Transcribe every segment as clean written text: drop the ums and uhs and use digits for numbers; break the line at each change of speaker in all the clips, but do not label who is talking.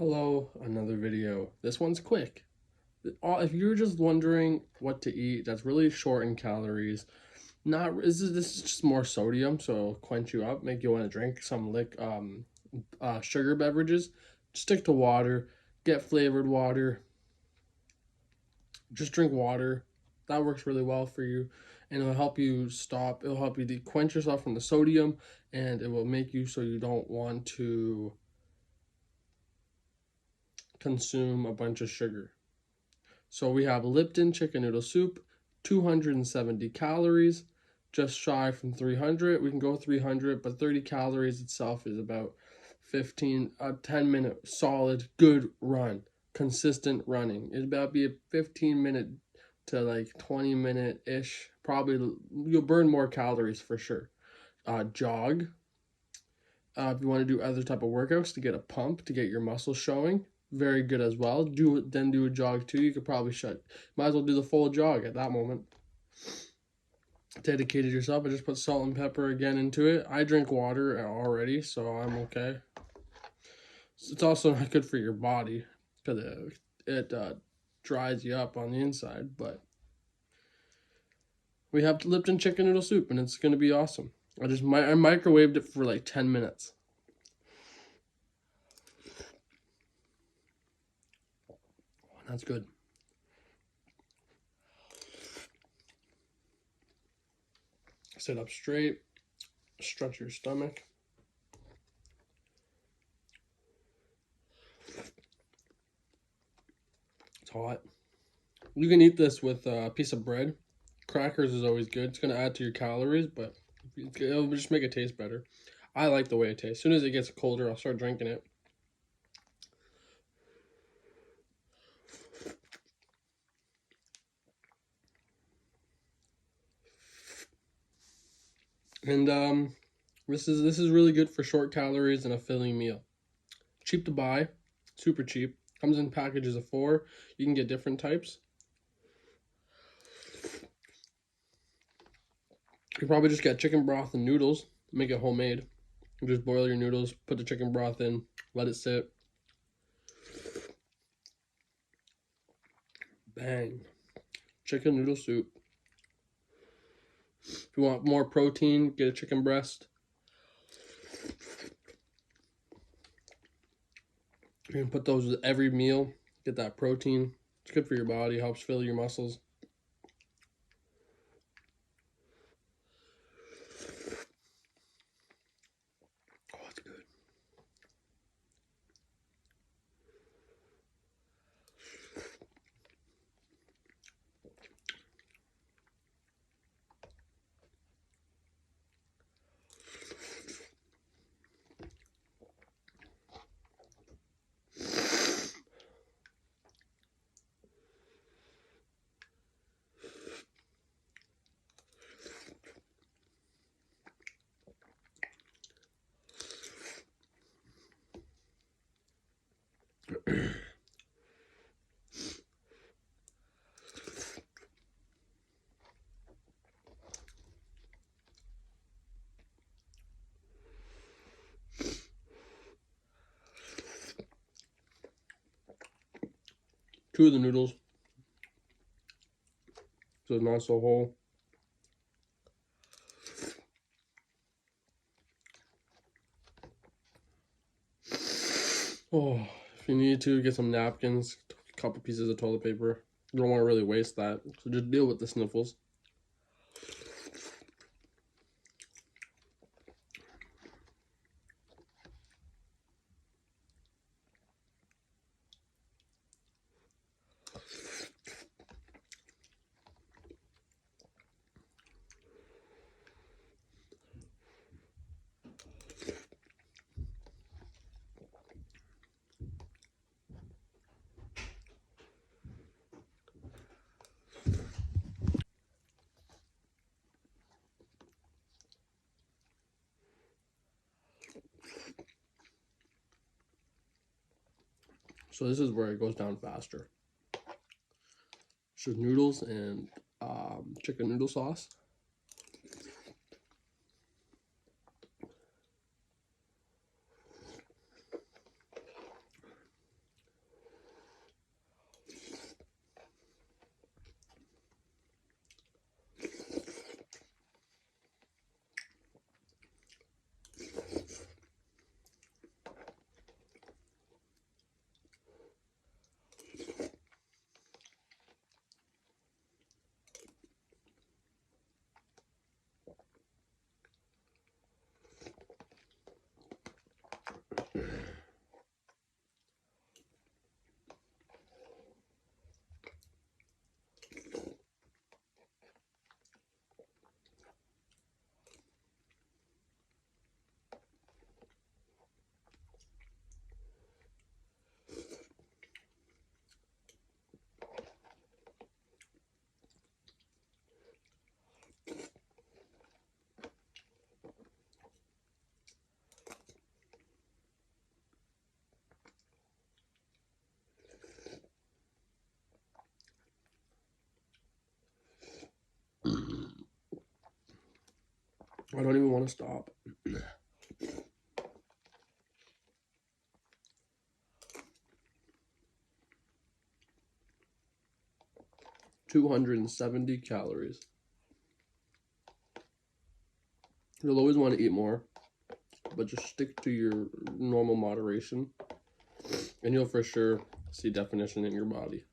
Hello, another video. This one's quick. If you're just wondering what to eat that's really short in calories, not this is just more sodium, so it'll quench you up, make you want to drink some sugar beverages. Stick to water, get flavored water. Just drink water. That works really well for you, and it'll help you stop. It'll help you quench yourself from the sodium, and it will make you so you don't want to consume a bunch of sugar. So we have Lipton chicken noodle soup, 270 calories, just shy from 300. We can go 300, but 30 calories itself is about 10-minute solid good run, consistent running. It'd about be a 15-minute to like 20-minute-ish. Probably you'll burn more calories for sure. Jog. If you want to do other type of workouts to get a pump, to get your muscles showing, very good as well. Do a jog too. You could probably might as well do the full jog at that moment. Dedicated yourself. I just put salt and pepper again into it. I drink water already, so I'm okay. It's also not good for your body because it dries you up on the inside. But we have Lipton chicken noodle soup, and it's gonna be awesome. I microwaved it for like 10 minutes. That's good. Sit up straight, stretch your stomach. It's hot. You can eat this with a piece of bread. Crackers is always good. It's going to add to your calories, but it'll just make it taste better. I like the way it tastes. As soon as it gets colder, I'll start drinking it. And this is really good for short calories and a filling meal. Cheap to buy, super cheap. Comes in packages of 4. You can get different types. You probably just get chicken broth and noodles. Make it homemade. You just boil your noodles, put the chicken broth in, let it sit. Bang. Chicken noodle soup. If you want more protein, get a chicken breast. You can put those with every meal. Get that protein. It's good for your body. Helps fill your muscles. Oh, it's good. Two of the noodles, so it's not so whole. Oh, if you need to, get some napkins, a couple pieces of toilet paper. You don't want to really waste that, so just deal with the sniffles. So this is where it goes down faster. It's just noodles and chicken noodle sauce. I don't even want to stop. 270 calories. You'll always want to eat more, but just stick to your normal moderation, and you'll for sure see definition in your body.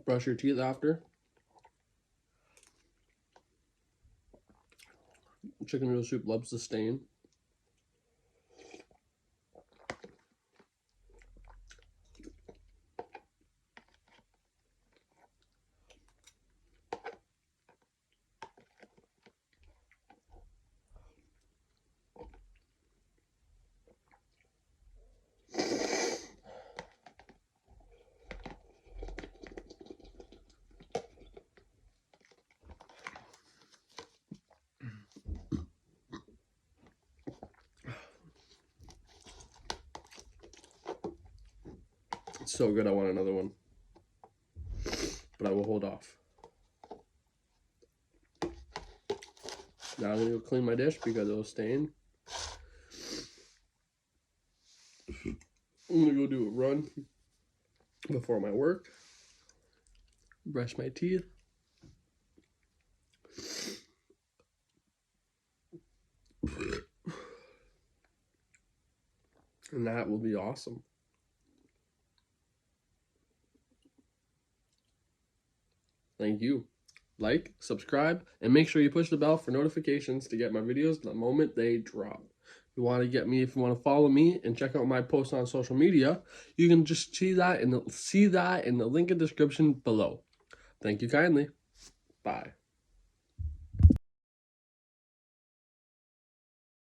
Brush your teeth after. Chicken noodle soup loves the stain. It's so good, I want another one. But I will hold off. Now I'm gonna go clean my dish because it was stained. I'm gonna go do a run before my work. Brush my teeth. And that will be awesome. Thank you. Like, subscribe, and make sure you push the bell for notifications to get my videos the moment they drop. If you want to follow me and check out my posts on social media, you can just see that in the link in the description below. Thank you kindly. Bye.